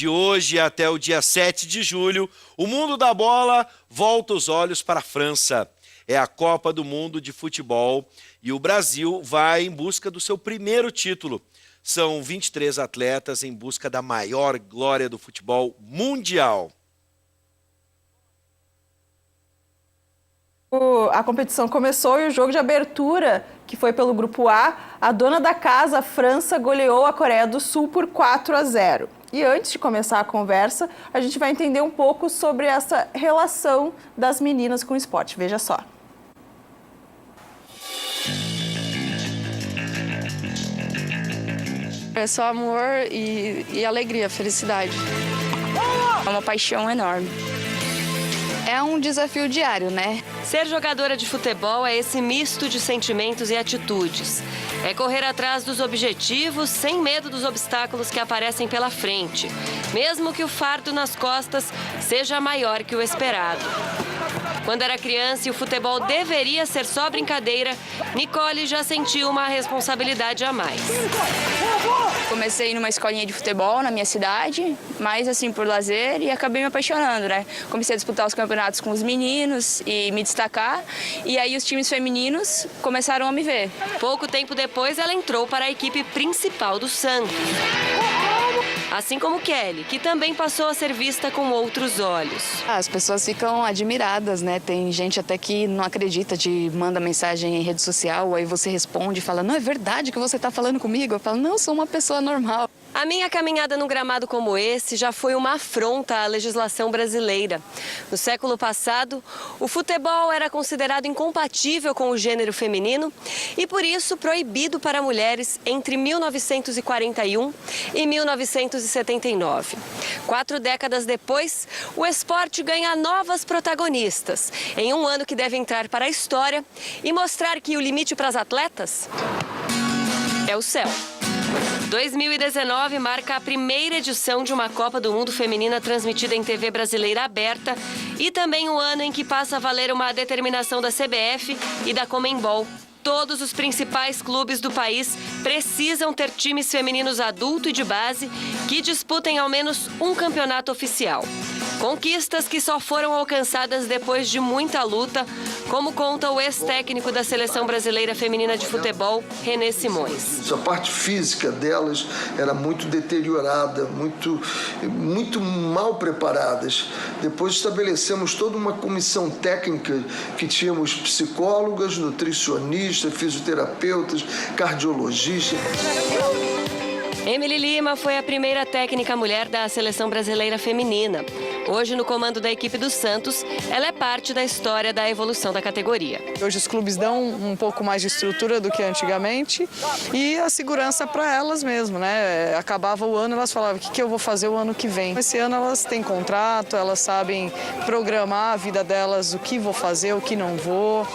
De hoje até o dia 7 de julho, o mundo da bola volta os olhos para a França. É a Copa do Mundo de Futebol e o Brasil vai em busca do seu primeiro título. São 23 atletas em busca da maior glória do futebol mundial. A competição começou e o jogo de abertura, que foi pelo Grupo A, a dona da casa, a França, goleou a Coreia do Sul por 4-0. E antes de começar a conversa, a gente vai entender um pouco sobre essa relação das meninas com o esporte. Veja só. É só amor e alegria, felicidade. É uma paixão enorme. É um desafio diário, né? Ser jogadora de futebol é esse misto de sentimentos e atitudes. É correr atrás dos objetivos sem medo dos obstáculos que aparecem pela frente, mesmo que o fardo nas costas seja maior que o esperado. Quando era criança e o futebol deveria ser só brincadeira, Nicole já sentiu uma responsabilidade a mais. Comecei numa escolinha de futebol na minha cidade, mais assim por lazer, e acabei me apaixonando, né? Comecei a disputar os campeonatos com os meninos e me destacar, e aí os times femininos começaram a me ver. Pouco tempo depois, ela entrou para a equipe principal do Santos. Assim como Kelly, que também passou a ser vista com outros olhos. As pessoas ficam admiradas, né? Tem gente até que não acredita, manda mensagem em rede social, aí você responde e fala, não, é verdade que você está falando comigo? Eu falo, não, eu sou uma pessoa normal. A minha caminhada num gramado como esse já foi uma afronta à legislação brasileira. No século passado, o futebol era considerado incompatível com o gênero feminino e, por isso, proibido para mulheres entre 1941 e 1979. 4 décadas depois, o esporte ganha novas protagonistas, em um ano que deve entrar para a história e mostrar que o limite para as atletas é o céu. 2019 marca a primeira edição de uma Copa do Mundo Feminina transmitida em TV brasileira aberta e também o ano em que passa a valer uma determinação da CBF e da Conmebol. Todos os principais clubes do país precisam ter times femininos adulto e de base que disputem ao menos um campeonato oficial. Conquistas que só foram alcançadas depois de muita luta, como conta o ex-técnico da Seleção Brasileira Feminina de Futebol, René Simões. A parte física delas era muito deteriorada, muito mal preparadas. Depois estabelecemos toda uma comissão técnica que tínhamos psicólogas, nutricionistas, fisioterapeutas, cardiologistas. Emily Lima foi a primeira técnica mulher da Seleção Brasileira Feminina. Hoje, no comando da equipe do Santos, ela é parte da história da evolução da categoria. Hoje os clubes dão um pouco mais de estrutura do que antigamente e a segurança para elas mesmo, né? Acabava o ano, elas falavam, o que eu vou fazer o ano que vem? Esse ano elas têm contrato, elas sabem programar a vida delas, o que vou fazer, o que não vou.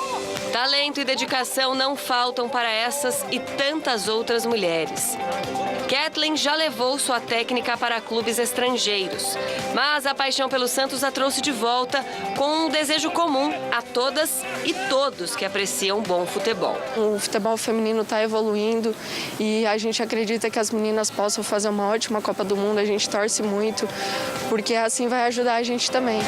Talento e dedicação não faltam para essas e tantas outras mulheres. Kathleen já levou sua técnica para clubes estrangeiros, mas a paixão pelo Santos a trouxe de volta com um desejo comum a todas e todos que apreciam bom futebol. O futebol feminino está evoluindo e a gente acredita que as meninas possam fazer uma ótima Copa do Mundo. A gente torce muito, porque assim vai ajudar a gente também.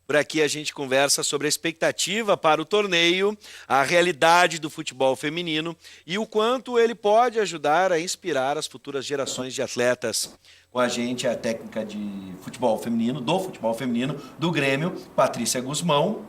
Por aqui a gente conversa sobre a expectativa para o torneio, a realidade do futebol feminino e o quanto ele pode ajudar a inspirar as futuras gerações de atletas. Com a gente a técnica de futebol feminino, do Grêmio, Patrícia Guzmão.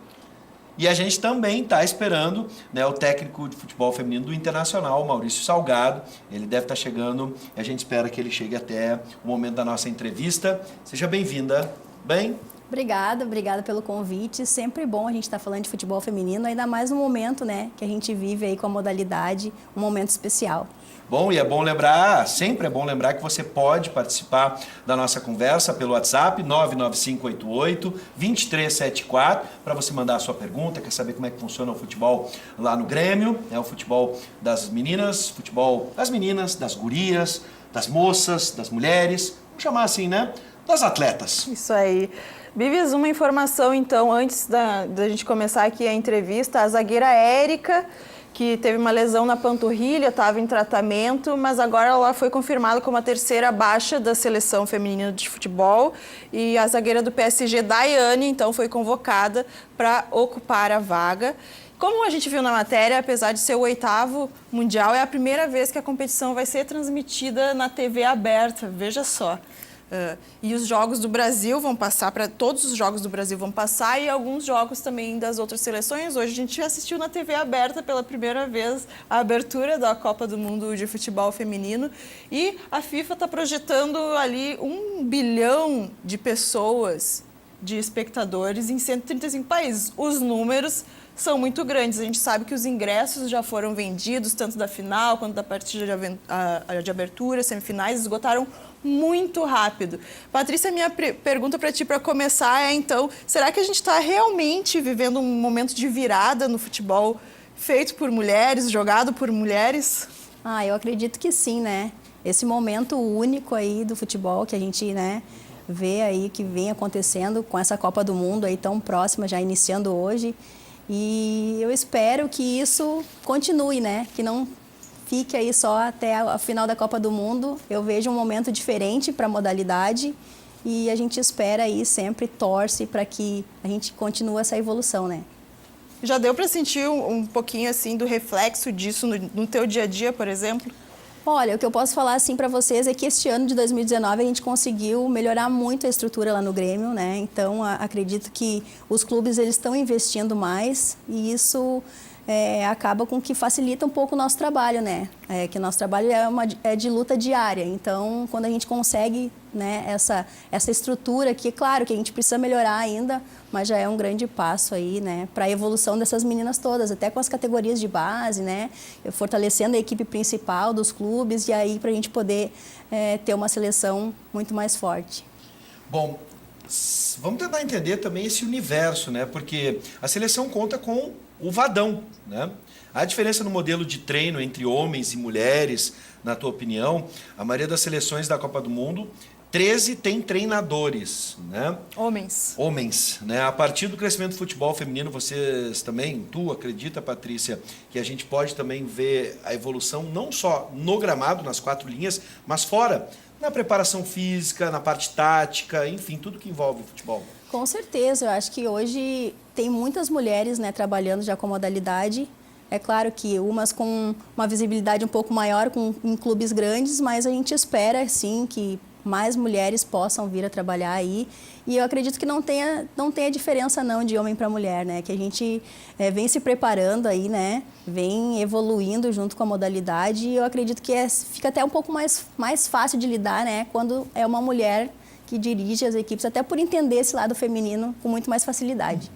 E a gente também está esperando, né, o técnico de futebol feminino do Internacional, Maurício Salgado. Ele deve estar chegando e a gente espera que ele chegue até o momento da nossa entrevista. Seja bem-vinda. Bem? Obrigada pelo convite. Sempre bom a gente estar falando de futebol feminino, ainda mais no momento, né, que a gente vive aí com a modalidade, um momento especial. Bom, e é bom lembrar, sempre é bom lembrar que você pode participar da nossa conversa pelo WhatsApp 99588-2374 para você mandar a sua pergunta, quer saber como é que funciona o futebol lá no Grêmio, o futebol das meninas, futebol das meninas, das gurias, das moças, das mulheres, vamos chamar assim, né? Das atletas. Isso aí. Bibis, uma informação então, antes da gente começar aqui a entrevista, a zagueira Érica, que teve uma lesão na panturrilha, estava em tratamento, mas agora ela foi confirmada como a terceira baixa da seleção feminina de futebol. E a zagueira do PSG, Daiane, então foi convocada para ocupar a vaga. Como a gente viu na matéria, apesar de ser o 8º Mundial, é a primeira vez que a competição vai ser transmitida na TV aberta, veja só. E os jogos do Brasil vão passar, todos os jogos do Brasil vão passar e alguns jogos também das outras seleções. Hoje a gente assistiu na TV aberta pela primeira vez a abertura da Copa do Mundo de Futebol Feminino e a FIFA está projetando ali 1 bilhão de pessoas, de espectadores em 135 países. Os números são muito grandes. A gente sabe que os ingressos já foram vendidos, tanto da final quanto da partida de abertura, semifinais, esgotaram muito rápido. Patrícia, minha pergunta para ti para começar é, então, será que a gente está realmente vivendo um momento de virada no futebol feito por mulheres, jogado por mulheres? Eu acredito que sim, né? Esse momento único aí do futebol que a gente, né, vê aí que vem acontecendo com essa Copa do Mundo aí tão próxima, já iniciando hoje. E eu espero que isso continue, né? Que não fique aí só até a final da Copa do Mundo. Eu vejo um momento diferente para a modalidade e a gente espera aí, sempre torce para que a gente continue essa evolução, né? Já deu para sentir um pouquinho assim do reflexo disso no teu dia a dia, por exemplo? Olha, o que eu posso falar assim para vocês é que este ano de 2019 a gente conseguiu melhorar muito a estrutura lá no Grêmio, né? Então, acredito que os clubes eles estão investindo mais e isso acaba com que facilita um pouco o nosso trabalho, né? Que o nosso trabalho é de luta diária. Então, quando a gente consegue, né, essa estrutura que, claro, que a gente precisa melhorar ainda, mas já é um grande passo aí, né, para a evolução dessas meninas todas, até com as categorias de base, né, fortalecendo a equipe principal dos clubes e aí para a gente poder ter uma seleção muito mais forte. Bom, vamos tentar entender também esse universo, né? Porque a seleção conta com o vadão, né? A diferença no modelo de treino entre homens e mulheres, na tua opinião, a maioria das seleções da Copa do Mundo, 13 tem treinadores, né? Homens, né? A partir do crescimento do futebol feminino, vocês também, tu acredita, Patrícia, que a gente pode também ver a evolução não só no gramado, nas 4 linhas, mas fora, na preparação física, na parte tática, enfim, tudo que envolve o futebol. Com certeza, eu acho que hoje tem muitas mulheres, né, trabalhando já com a modalidade. É claro que umas com uma visibilidade um pouco maior em clubes grandes, mas a gente espera, sim, que mais mulheres possam vir a trabalhar aí. E eu acredito que não tenha diferença não de homem para mulher, né? Que a gente vem se preparando aí, né? Vem evoluindo junto com a modalidade e eu acredito que fica até um pouco mais fácil de lidar, né? Quando é uma mulher que dirige as equipes, até por entender esse lado feminino com muito mais facilidade.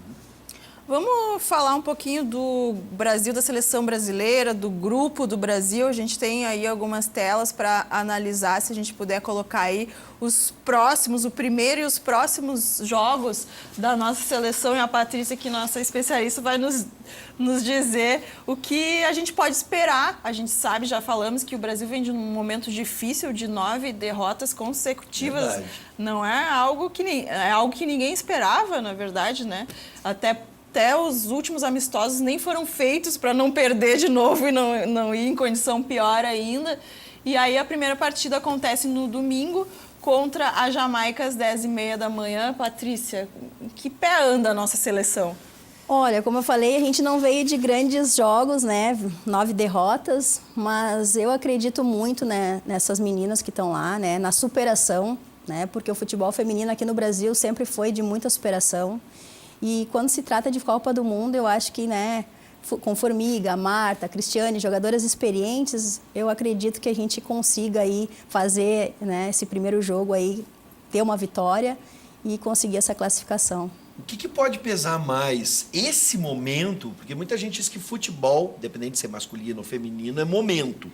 Vamos falar um pouquinho do Brasil, da seleção brasileira, do grupo do Brasil. A gente tem aí algumas telas para analisar, se a gente puder colocar aí o primeiro e os próximos jogos da nossa seleção. E a Patrícia, que nossa especialista, vai nos dizer o que a gente pode esperar. A gente sabe, já falamos, que o Brasil vem de um momento difícil de 9 derrotas consecutivas. Verdade. Não é algo que ninguém esperava, na verdade, né? Até os últimos amistosos nem foram feitos para não perder de novo e não ir em condição pior ainda. E aí a primeira partida acontece no domingo contra a Jamaica às 10h30 da manhã. Patrícia, que pé anda a nossa seleção? Olha, como eu falei, a gente não veio de grandes jogos, né? 9 derrotas, mas eu acredito muito, né, nessas meninas que estão lá, né, na superação, né? Porque o futebol feminino aqui no Brasil sempre foi de muita superação. E quando se trata de Copa do Mundo, eu acho que, né, com Formiga, Marta, Cristiane, jogadoras experientes, eu acredito que a gente consiga aí fazer, né, esse primeiro jogo aí, ter uma vitória e conseguir essa classificação. O que pode pesar mais? Esse momento, porque muita gente diz que futebol, independente de ser masculino ou feminino, é momento.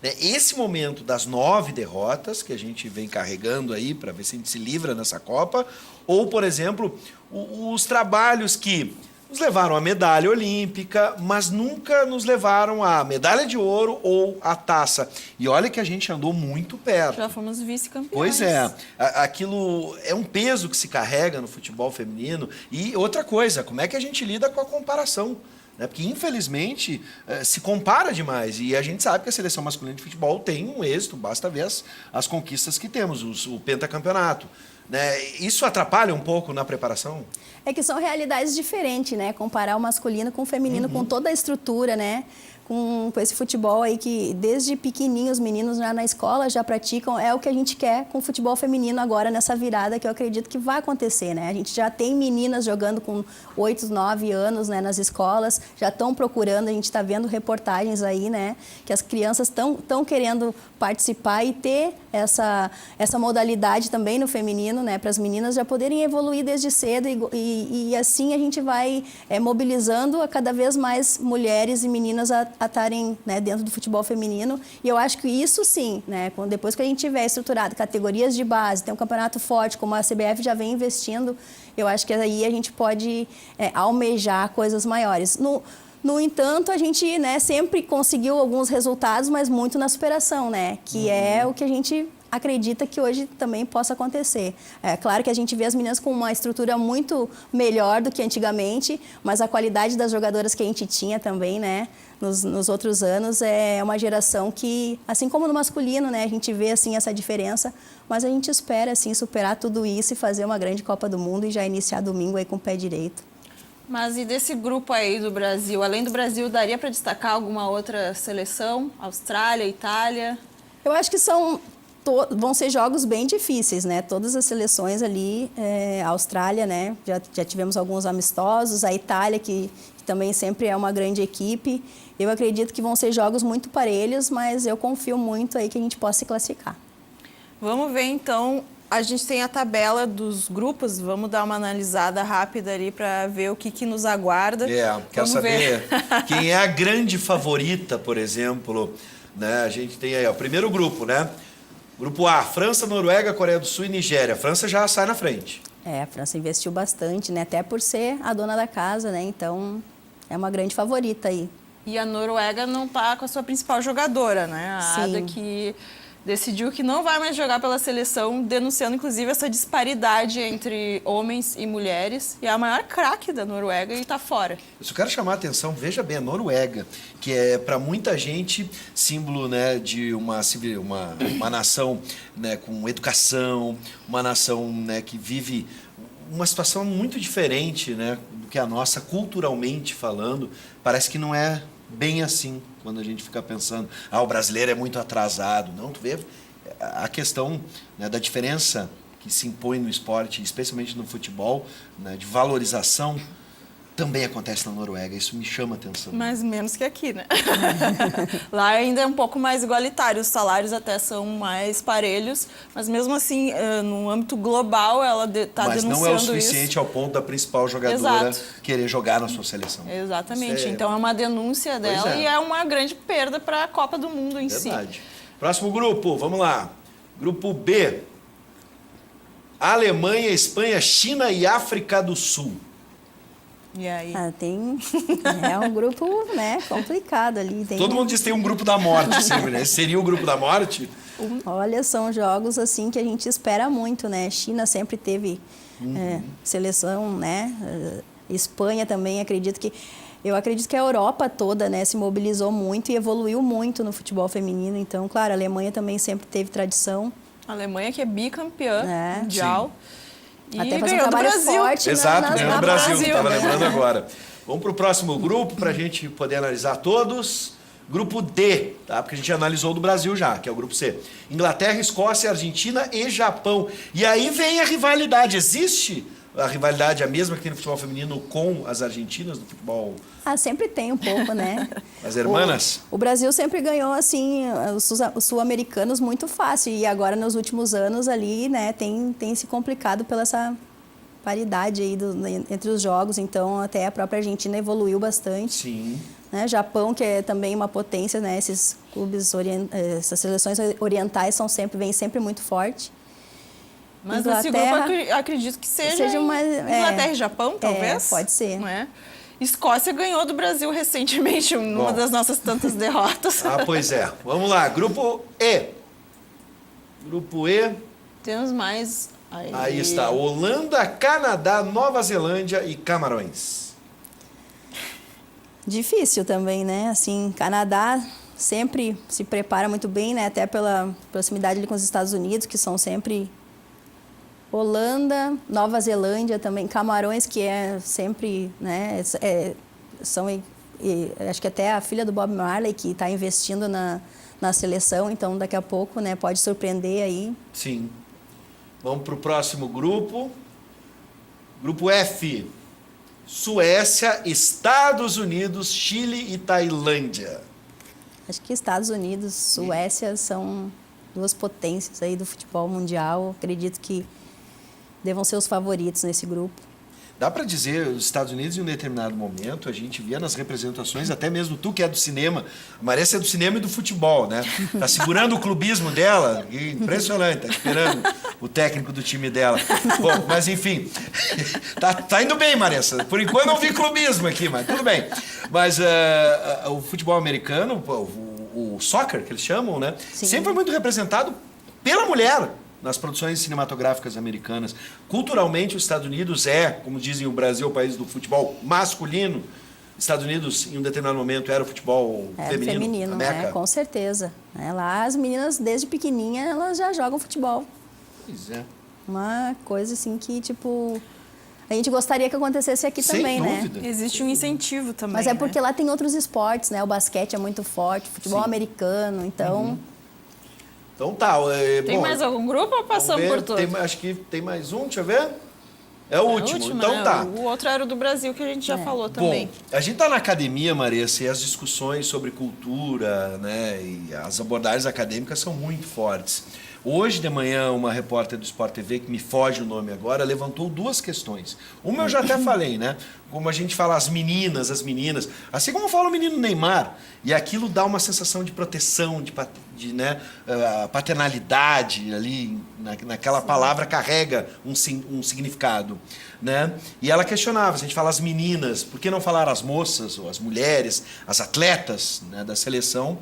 Esse momento das 9 derrotas que a gente vem carregando aí para ver se a gente se livra nessa Copa, ou, por exemplo, os trabalhos que nos levaram à medalha olímpica, mas nunca nos levaram à medalha de ouro ou à taça. E olha que a gente andou muito perto. Já fomos vice-campeões. Pois é. Aquilo é um peso que se carrega no futebol feminino. E outra coisa, como é que a gente lida com a comparação? né? Porque, infelizmente, se compara demais. E a gente sabe que a seleção masculina de futebol tem um êxito, basta ver as conquistas que temos, o pentacampeonato. Né? Isso atrapalha um pouco na preparação? É que são realidades diferentes, né? Comparar o masculino com o feminino, com toda a estrutura, né? Com esse futebol aí que desde pequenininhos os meninos já na escola já praticam, é o que a gente quer com o futebol feminino agora nessa virada que eu acredito que vai acontecer, né? A gente já tem meninas jogando com 8, 9 anos, né, nas escolas, já estão procurando, a gente está vendo reportagens aí, né, que as crianças estão querendo participar e ter essa modalidade também no feminino, né, para as meninas já poderem evoluir desde cedo e assim a gente vai mobilizando a cada vez mais mulheres e meninas a estarem, né, dentro do futebol feminino. E eu acho que isso sim, né, depois que a gente tiver estruturado categorias de base, tem um campeonato forte, como a CBF já vem investindo, eu acho que aí a gente pode almejar coisas maiores. No entanto, a gente, né, sempre conseguiu alguns resultados, mas muito na superação, né, que é o que a gente acredita que hoje também possa acontecer. É claro que a gente vê as meninas com uma estrutura muito melhor do que antigamente, mas a qualidade das jogadoras que a gente tinha também, né, nos outros anos, é uma geração que, assim como no masculino, né, a gente vê assim essa diferença, mas a gente espera assim superar tudo isso e fazer uma grande Copa do Mundo e já iniciar domingo aí com o pé direito. Mas e desse grupo aí do Brasil, além do Brasil, daria para destacar alguma outra seleção? Austrália, Itália? Eu acho que vão ser jogos bem difíceis, né? Todas as seleções ali, a Austrália, né? Já tivemos alguns amistosos, a Itália, que também sempre é uma grande equipe. Eu acredito que vão ser jogos muito parelhos, mas eu confio muito aí que a gente possa se classificar. Vamos ver então, a gente tem a tabela dos grupos, vamos dar uma analisada rápida ali para ver o que nos aguarda. Quero saber quem é a grande favorita, por exemplo, né? A gente tem aí o primeiro grupo, né? Grupo A, França, Noruega, Coreia do Sul e Nigéria. A França já sai na frente. A França investiu bastante, né? Até por ser a dona da casa, né? Então, é uma grande favorita aí. E a Noruega não está com a sua principal jogadora, né? A Ada, que decidiu que não vai mais jogar pela seleção, denunciando inclusive essa disparidade entre homens e mulheres. E é a maior craque da Noruega e está fora. Eu só quero chamar a atenção, veja bem, a Noruega, que é para muita gente símbolo, né, de uma nação, né, com educação, uma nação, né, que vive uma situação muito diferente, né, do que a nossa, culturalmente falando. Parece que não é bem assim, quando a gente fica pensando, o brasileiro é muito atrasado. Não, tu vê a questão, né, da diferença que se impõe no esporte, especialmente no futebol, né, de valorização, também acontece na Noruega. Isso me chama a atenção. Mas menos que aqui, né? Lá ainda é um pouco mais igualitário, os salários até são mais parelhos, mas mesmo assim, no âmbito global, ela está denunciando isso. Mas não é o suficiente ao ponto da principal jogadora querer jogar na sua seleção. Exatamente. Então é uma denúncia dela e é uma grande perda para a Copa do Mundo em si. Próximo grupo, vamos lá. Grupo B. Alemanha, Espanha, China e África do Sul. E aí? É um grupo, né, complicado ali. Todo mundo diz que tem um grupo da morte sempre, né? Seria o grupo da morte? Olha, são jogos assim que a gente espera muito, né? China sempre teve seleção, né? Espanha também, eu acredito que a Europa toda, né, se mobilizou muito e evoluiu muito no futebol feminino. Então, claro, a Alemanha também sempre teve tradição. A Alemanha que é bicampeã mundial. E até fazer um trabalho forte. Exato, ganhou no Brasil, estava lembrando agora. Vamos para o próximo grupo, para a gente poder analisar todos. Grupo D, tá? Porque a gente analisou o do Brasil já, que é o grupo C. Inglaterra, Escócia, Argentina e Japão. E aí vem a rivalidade. Existe a rivalidade a mesma que tem no futebol feminino com as argentinas do futebol? Sempre tem um pouco, né? As hermanas? O Brasil sempre ganhou, assim, os sul-americanos muito fácil. E agora, nos últimos anos ali, né, tem se complicado pela essa paridade aí entre os jogos. Então, até a própria Argentina evoluiu bastante. Sim. Né? Japão, que é também uma potência, né? Esses clubes, essas seleções orientais vêm sempre muito forte. Mas nesse grupo acredito que seja Inglaterra e Japão, talvez? Pode ser. Não é? Escócia ganhou do Brasil recentemente, numa das nossas tantas derrotas. Pois é. Vamos lá, grupo E. Grupo E. Temos mais... Aí está, Holanda, Canadá, Nova Zelândia e Camarões. Difícil também, né? Assim, Canadá sempre se prepara muito bem, né? Até pela proximidade ali com os Estados Unidos, que são sempre... Holanda, Nova Zelândia também, Camarões, que é sempre, né? Acho que até a filha do Bob Marley, que está investindo na seleção, então daqui a pouco, né? Pode surpreender aí. Sim. Vamos para o próximo grupo. Grupo F. Suécia, Estados Unidos, Chile e Tailândia. Acho que Estados Unidos, Suécia são duas potências aí do futebol mundial. Acredito que devam ser os favoritos nesse grupo. Dá para dizer, os Estados Unidos, em um determinado momento, a gente via nas representações, até mesmo tu que é do cinema, a Maressa é do cinema e do futebol, né? Tá segurando o clubismo dela, impressionante, tá esperando o técnico do time dela. Bom, mas enfim, tá indo bem, Maressa. Por enquanto não vi clubismo aqui, mas tudo bem. Mas o futebol americano, o soccer, que eles chamam, né? Sim. Sempre foi muito representado pela mulher nas produções cinematográficas americanas. Culturalmente, os Estados Unidos como dizem o Brasil, o país do futebol masculino. Estados Unidos, em um determinado momento, era o futebol feminino, né? Com certeza. Lá as meninas, desde pequenininha, elas já jogam futebol. Pois é. Uma coisa assim que, tipo... A gente gostaria que acontecesse aqui Sem também, dúvida. né? Existe um incentivo também, Mas é porque lá tem outros esportes, né? O basquete é muito forte, futebol americano, então... Então tá. Tem mais algum grupo ou passamos por todos? Acho que tem mais um, deixa eu ver. É o último, então né? tá. O outro era o do Brasil, que a gente já falou também. Bom, a gente tá na academia, Maressa, e as discussões sobre cultura, né, e as abordagens acadêmicas são muito fortes. Hoje de manhã, uma repórter do Sport TV, que me foge o nome agora, levantou duas questões. Uma eu já até falei, né? Como a gente fala as meninas, assim como fala o menino Neymar, e aquilo dá uma sensação de proteção, de né, paternalidade ali, naquela palavra carrega um significado, né? E ela questionava, se a gente fala as meninas, por que não falar as moças, ou as mulheres, as atletas, né, da seleção?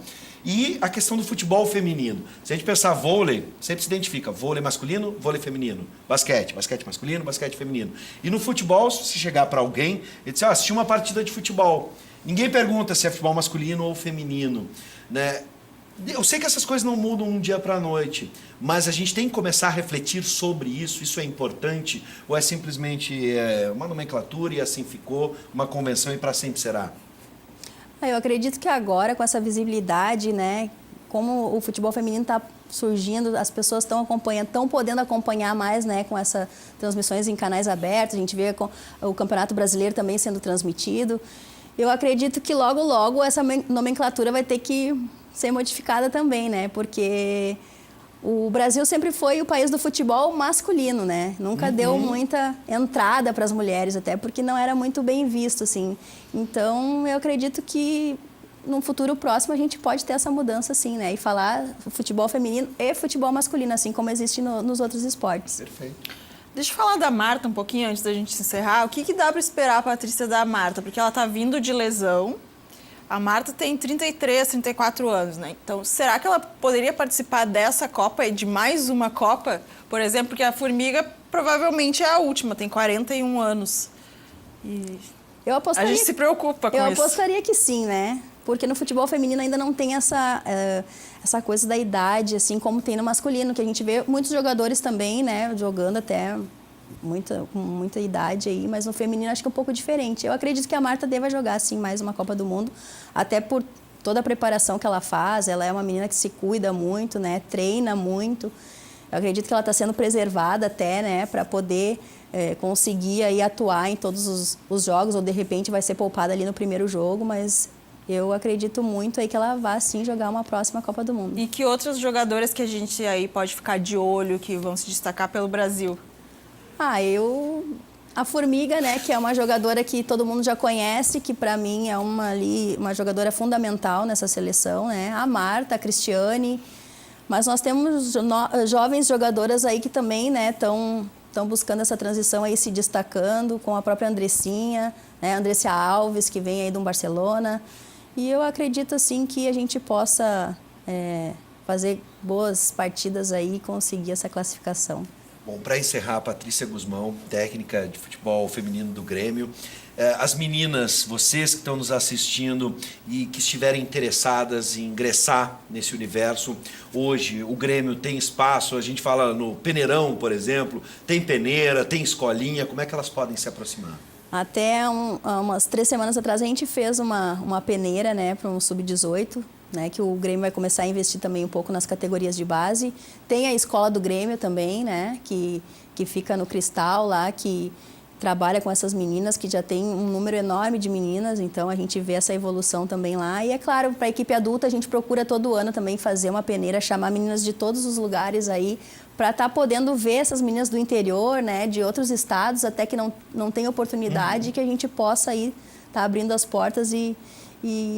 E a questão do futebol feminino. Se a gente pensar vôlei, sempre se identifica vôlei masculino, vôlei feminino. Basquete masculino, basquete feminino. E no futebol, se chegar para alguém e dizer, assisti uma partida de futebol. Ninguém pergunta se é futebol masculino ou feminino, né? Eu sei que essas coisas não mudam de um dia para a noite, mas a gente tem que começar a refletir sobre isso é importante, ou é simplesmente uma nomenclatura e assim ficou, uma convenção e para sempre será? Eu acredito que agora, com essa visibilidade, né, como o futebol feminino está surgindo, as pessoas estão acompanhando, estão podendo acompanhar mais, né, com essas transmissões em canais abertos, a gente vê o Campeonato Brasileiro também sendo transmitido. Eu acredito que logo, logo, essa nomenclatura vai ter que ser modificada também, né, porque o Brasil sempre foi o país do futebol masculino, né? Nunca deu muita entrada para as mulheres, até porque não era muito bem visto, assim. Então, eu acredito que no futuro próximo a gente pode ter essa mudança, assim, né? E falar futebol feminino e futebol masculino, assim como existe nos outros esportes. Perfeito. Deixa eu falar da Marta um pouquinho antes da gente encerrar. O que dá para esperar, Patrícia, da Marta? Porque ela está vindo de lesão. A Marta tem 33, 34 anos, né? Então, será que ela poderia participar dessa Copa e de mais uma Copa? Por exemplo, porque a Formiga provavelmente é a última, tem 41 anos. E a gente se preocupa com isso. Eu apostaria que sim, né? Porque no futebol feminino ainda não tem essa coisa da idade, assim como tem no masculino, que a gente vê muitos jogadores também, né? Jogando até com muita idade aí, mas no feminino acho que é um pouco diferente. Eu acredito que a Marta deva jogar, sim, mais uma Copa do Mundo, até por toda a preparação que ela faz. Ela é uma menina que se cuida muito, né? Treina muito. Eu acredito que ela está sendo preservada até, né? Para poder conseguir aí atuar em todos os jogos, ou de repente vai ser poupada ali no primeiro jogo, mas eu acredito muito aí que ela vai, sim, jogar uma próxima Copa do Mundo. E que outros jogadores que a gente aí pode ficar de olho, que vão se destacar pelo Brasil? A Formiga, né, que é uma jogadora que todo mundo já conhece, que para mim é uma jogadora fundamental nessa seleção, né? A Marta, a Cristiane, mas nós temos jovens jogadoras aí que também, né, estão buscando essa transição aí, se destacando, com a própria Andressinha, né, Andressia Alves, que vem aí do Barcelona, e eu acredito, assim, que a gente possa fazer boas partidas aí e conseguir essa classificação. Bom, para encerrar, Patrícia Guzmão, técnica de futebol feminino do Grêmio. As meninas, vocês que estão nos assistindo e que estiverem interessadas em ingressar nesse universo, hoje o Grêmio tem espaço, a gente fala no Peneirão, por exemplo, tem peneira, tem escolinha, como é que elas podem se aproximar? Até umas 3 semanas atrás a gente fez uma peneira, né, para um sub-18, né, que o Grêmio vai começar a investir também um pouco nas categorias de base. Tem a escola do Grêmio também, né, que fica no Cristal lá, que trabalha com essas meninas, que já tem um número enorme de meninas, então a gente vê essa evolução também lá. E é claro, para a equipe adulta a gente procura todo ano também fazer uma peneira, chamar meninas de todos os lugares aí, para estar podendo ver essas meninas do interior, né, de outros estados, até que não tem oportunidade, que a gente possa aí estar abrindo as portas e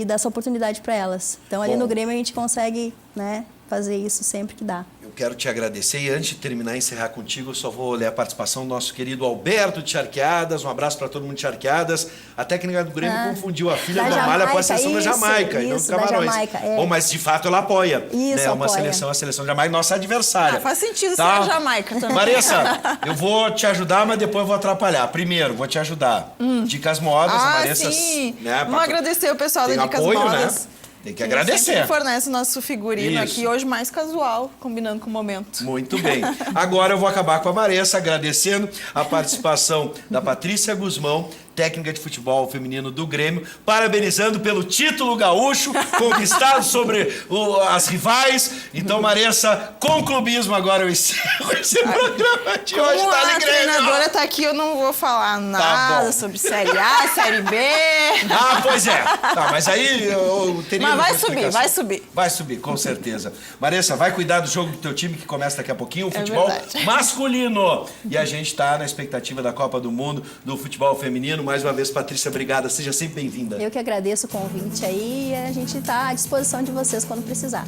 dar essa oportunidade para elas. Então ali no Grêmio a gente consegue, né, fazer isso sempre que dá. Eu quero te agradecer e antes de terminar e encerrar contigo, eu só vou ler a participação do nosso querido Alberto de Charqueadas. Um abraço para todo mundo de Charqueadas. A técnica do Grêmio confundiu a filha do Amália com a seleção da Jamaica e não do Camarões. Bom, mas de fato ela apoia. Isso, né? Uma seleção, a seleção da Jamaica, nossa adversária. Faz sentido ser tá? a Jamaica também. Maressa, eu vou te ajudar, mas depois eu vou atrapalhar. Primeiro, vou te ajudar. Dicas modas, a Maressa. Sim. Né, Vamos agradecer o pessoal da Dicas apoio, Modas. né? Tem que agradecer. Sempre fornece o nosso figurino Isso. aqui, hoje mais casual, combinando com o momento. Muito bem. Agora eu vou acabar com a Maressa, agradecendo a participação da Patrícia Guzmão, técnica de futebol feminino do Grêmio, parabenizando pelo título gaúcho conquistado sobre as rivais. Então, Maressa, com clubismo agora eu encerro esse programa de hoje. Como Tá a treinadora tá aqui, eu não vou falar nada sobre Série A, Série B. Ah, pois é. Tá, mas aí eu teria... Mas vai uma subir, explicação. vai subir. Vai subir, com certeza. Maressa, vai cuidar do jogo do teu time que começa daqui a pouquinho, o futebol verdade. masculino. E a gente tá na expectativa da Copa do Mundo, do futebol feminino. Mais uma vez, Patrícia, obrigada. Seja sempre bem-vinda. Eu que agradeço o convite aí e a gente está à disposição de vocês quando precisar.